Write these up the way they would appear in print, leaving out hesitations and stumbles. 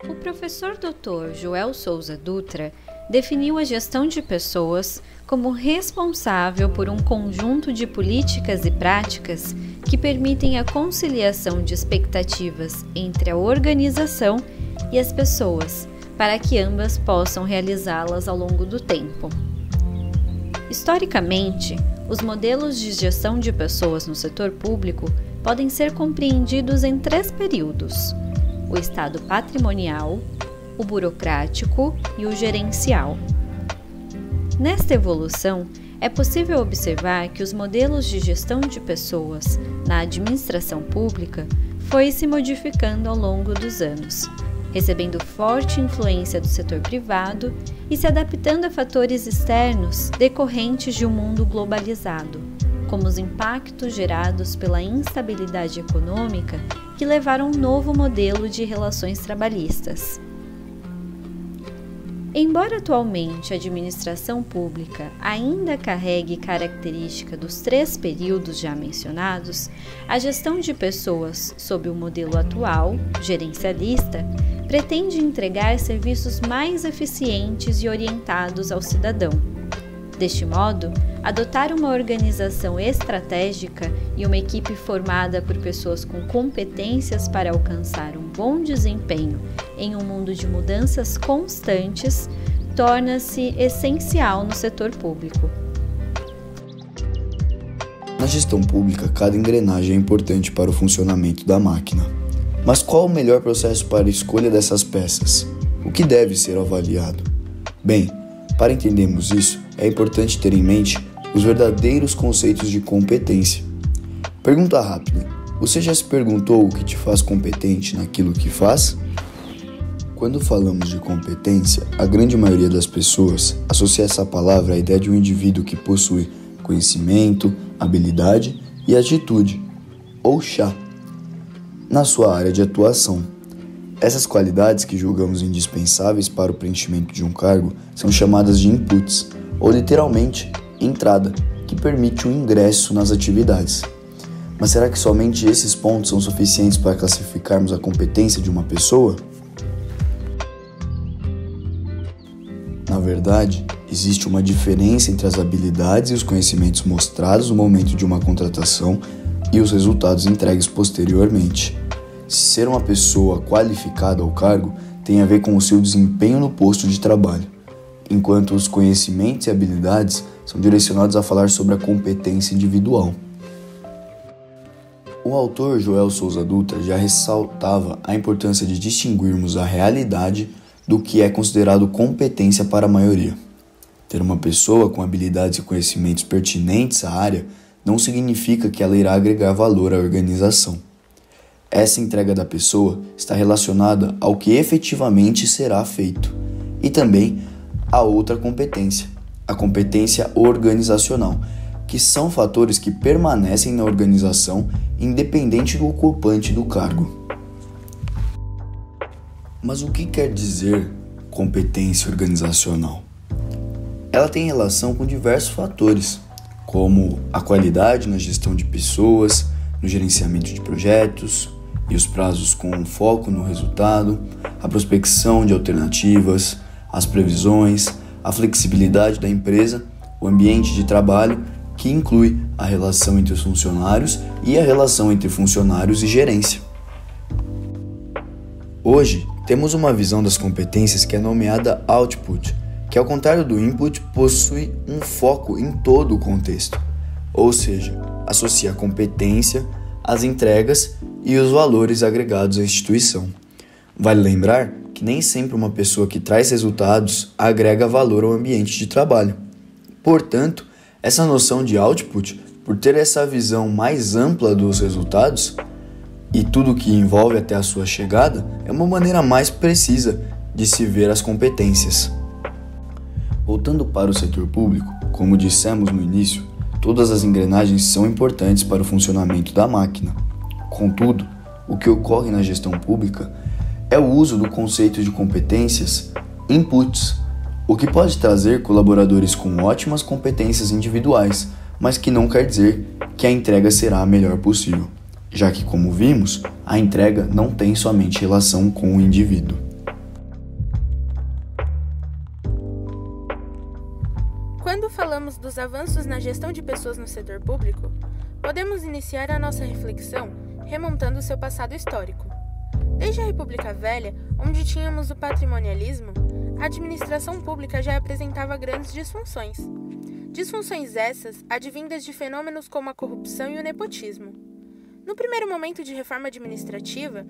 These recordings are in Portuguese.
O professor Dr. Joel Souza Dutra definiu a gestão de pessoas como responsável por um conjunto de políticas e práticas que permitem a conciliação de expectativas entre a organização e as pessoas, para que ambas possam realizá-las ao longo do tempo. Historicamente, os modelos de gestão de pessoas no setor público podem ser compreendidos em 3 períodos: o estado patrimonial, o burocrático e o gerencial. Nesta evolução, é possível observar que os modelos de gestão de pessoas na administração pública foi se modificando ao longo dos anos, recebendo forte influência do setor privado e se adaptando a fatores externos decorrentes de um mundo globalizado, como os impactos gerados pela instabilidade econômica que levaram a um novo modelo de relações trabalhistas. Embora atualmente a administração pública ainda carregue característica dos 3 períodos já mencionados, a gestão de pessoas sob o modelo atual, gerencialista, pretende entregar serviços mais eficientes e orientados ao cidadão. Deste modo, adotar uma organização estratégica e uma equipe formada por pessoas com competências para alcançar um bom desempenho em um mundo de mudanças constantes torna-se essencial no setor público. Na gestão pública, cada engrenagem é importante para o funcionamento da máquina. Mas qual o melhor processo para a escolha dessas peças? O que deve ser avaliado? Bem, para entendermos isso, é importante ter em mente os verdadeiros conceitos de competência. Pergunta rápida: você já se perguntou o que te faz competente naquilo que faz? Quando falamos de competência, a grande maioria das pessoas associa essa palavra à ideia de um indivíduo que possui conhecimento, habilidade e atitude, ou chá, na sua área de atuação. Essas qualidades que julgamos indispensáveis para o preenchimento de um cargo são chamadas de inputs, ou literalmente, entrada, que permite o ingresso nas atividades. Mas será que somente esses pontos são suficientes para classificarmos a competência de uma pessoa? Na verdade, existe uma diferença entre as habilidades e os conhecimentos mostrados no momento de uma contratação e os resultados entregues posteriormente. Ser uma pessoa qualificada ao cargo tem a ver com o seu desempenho no posto de trabalho, enquanto os conhecimentos e habilidades são direcionados a falar sobre a competência individual. O autor Joel Souza Dutra já ressaltava a importância de distinguirmos a realidade do que é considerado competência para a maioria. Ter uma pessoa com habilidades e conhecimentos pertinentes à área não significa que ela irá agregar valor à organização. Essa entrega da pessoa está relacionada ao que efetivamente será feito e também a outra competência, a competência organizacional, que são fatores que permanecem na organização independente do ocupante do cargo. Mas o que quer dizer competência organizacional? Ela tem relação com diversos fatores, como a qualidade na gestão de pessoas, no gerenciamento de projetos e os prazos com foco no resultado, a prospecção de alternativas, as previsões, a flexibilidade da empresa, o ambiente de trabalho, que inclui a relação entre os funcionários e a relação entre funcionários e gerência. Hoje, temos uma visão das competências que é nomeada Output, que ao contrário do Input, possui um foco em todo o contexto, ou seja, associa a competência às entregas e os valores agregados à instituição. Vale lembrar que nem sempre uma pessoa que traz resultados agrega valor ao ambiente de trabalho. Portanto, essa noção de output, por ter essa visão mais ampla dos resultados e tudo que envolve até a sua chegada, é uma maneira mais precisa de se ver as competências. Voltando para o setor público, como dissemos no início, todas as engrenagens são importantes para o funcionamento da máquina. Contudo, o que ocorre na gestão pública é o uso do conceito de competências inputs, o que pode trazer colaboradores com ótimas competências individuais, mas que não quer dizer que a entrega será a melhor possível, já que, como vimos, a entrega não tem somente relação com o indivíduo. falamos dos avanços na gestão de pessoas no setor público, podemos iniciar a nossa reflexão remontando seu passado histórico. Desde a República Velha, onde tínhamos o patrimonialismo, a administração pública já apresentava grandes disfunções. Disfunções essas advindas de fenômenos como a corrupção e o nepotismo. No primeiro momento de reforma administrativa,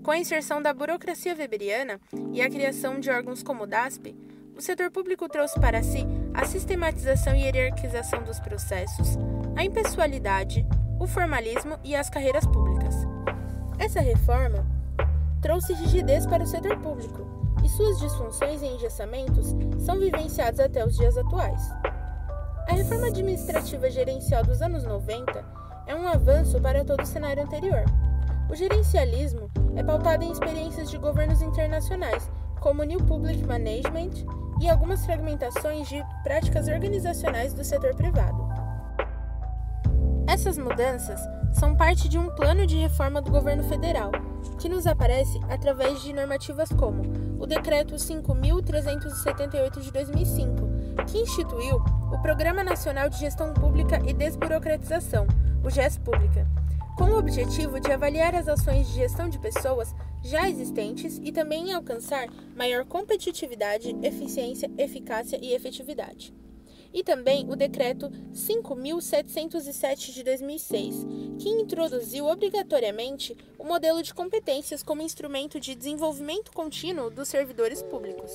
com a inserção da burocracia weberiana e a criação de órgãos como o DASP, o setor público trouxe para si a sistematização e hierarquização dos processos, a impessoalidade, o formalismo e as carreiras públicas. Essa reforma trouxe rigidez para o setor público, e suas disfunções e engessamentos são vivenciados até os dias atuais. A reforma administrativa gerencial dos anos 90 é um avanço para todo o cenário anterior. O gerencialismo é pautado em experiências de governos internacionais, como o New Public Management e algumas fragmentações de práticas organizacionais do setor privado. Essas mudanças são parte de um plano de reforma do governo federal, que nos aparece através de normativas como o Decreto 5.378 de 2005, que instituiu o Programa Nacional de Gestão Pública e Desburocratização, o GES-Pública, com o objetivo de avaliar as ações de gestão de pessoas já existentes e também alcançar maior competitividade, eficiência, eficácia e efetividade. E também o Decreto 5.707 de 2006, que introduziu obrigatoriamente o modelo de competências como instrumento de desenvolvimento contínuo dos servidores públicos.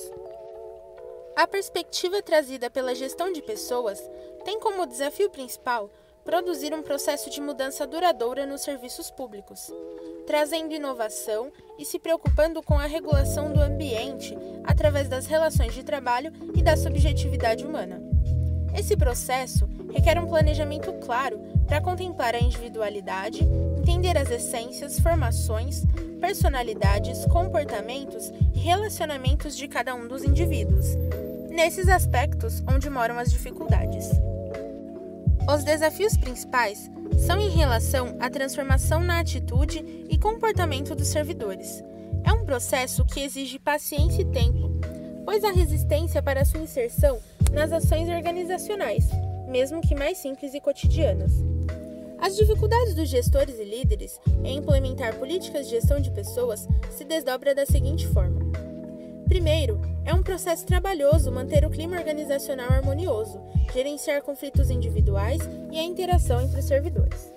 A perspectiva trazida pela gestão de pessoas tem como desafio principal produzir um processo de mudança duradoura nos serviços públicos, trazendo inovação e se preocupando com a regulação do ambiente através das relações de trabalho e da subjetividade humana. Esse processo requer um planejamento claro para contemplar a individualidade, entender as essências, formações, personalidades, comportamentos e relacionamentos de cada um dos indivíduos, nesses aspectos onde moram as dificuldades. Os desafios principais são em relação à transformação na atitude e comportamento dos servidores. É um processo que exige paciência e tempo, pois há resistência para sua inserção nas ações organizacionais, mesmo que mais simples e cotidianas. As dificuldades dos gestores e líderes em implementar políticas de gestão de pessoas se desdobra da seguinte forma. Primeiro, é um processo trabalhoso manter o clima organizacional harmonioso, gerenciar conflitos individuais e a interação entre os servidores.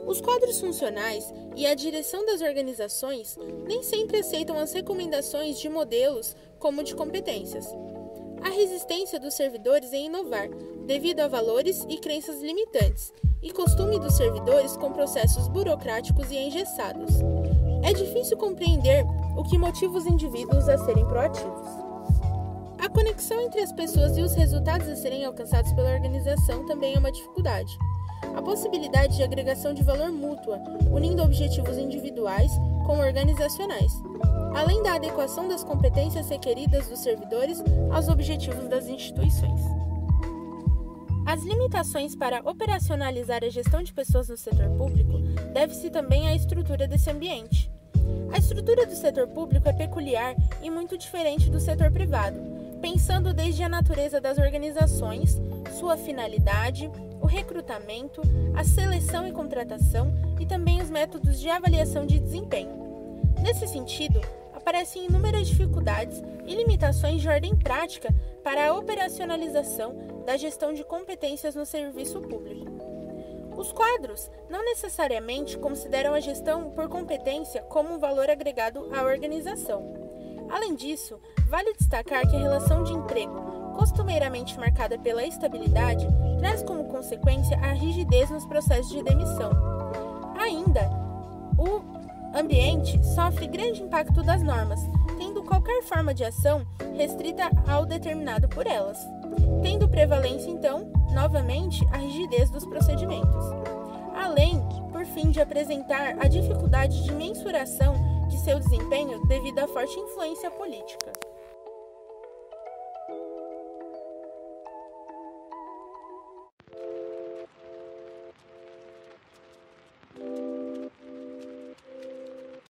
Os quadros funcionais e a direção das organizações nem sempre aceitam as recomendações de modelos como de competências. Há resistência dos servidores em inovar, devido a valores e crenças limitantes, e costume dos servidores com processos burocráticos e engessados. É difícil compreender o que motiva os indivíduos a serem proativos. A conexão entre as pessoas e os resultados a serem alcançados pela organização também é uma dificuldade. A possibilidade de agregação de valor mútua, unindo objetivos individuais com organizacionais, além da adequação das competências requeridas dos servidores aos objetivos das instituições. As limitações para operacionalizar a gestão de pessoas no setor público deve-se também à estrutura desse ambiente. A estrutura do setor público é peculiar e muito diferente do setor privado, pensando desde a natureza das organizações, sua finalidade, o recrutamento, a seleção e contratação e também os métodos de avaliação de desempenho. Nesse sentido, aparecem inúmeras dificuldades e limitações de ordem prática para a operacionalização da gestão de competências no serviço público. Os quadros não necessariamente consideram a gestão por competência como um valor agregado à organização. Além disso, vale destacar que a relação de emprego, costumeiramente marcada pela estabilidade, traz como consequência a rigidez nos processos de demissão. Ainda, o ambiente sofre grande impacto das normas, tendo qualquer forma de ação restrita ao determinado por elas, tendo prevalência, então, novamente, a rigidez dos procedimentos. Além, por fim, de apresentar a dificuldade de mensuração de seu desempenho devido à forte influência política.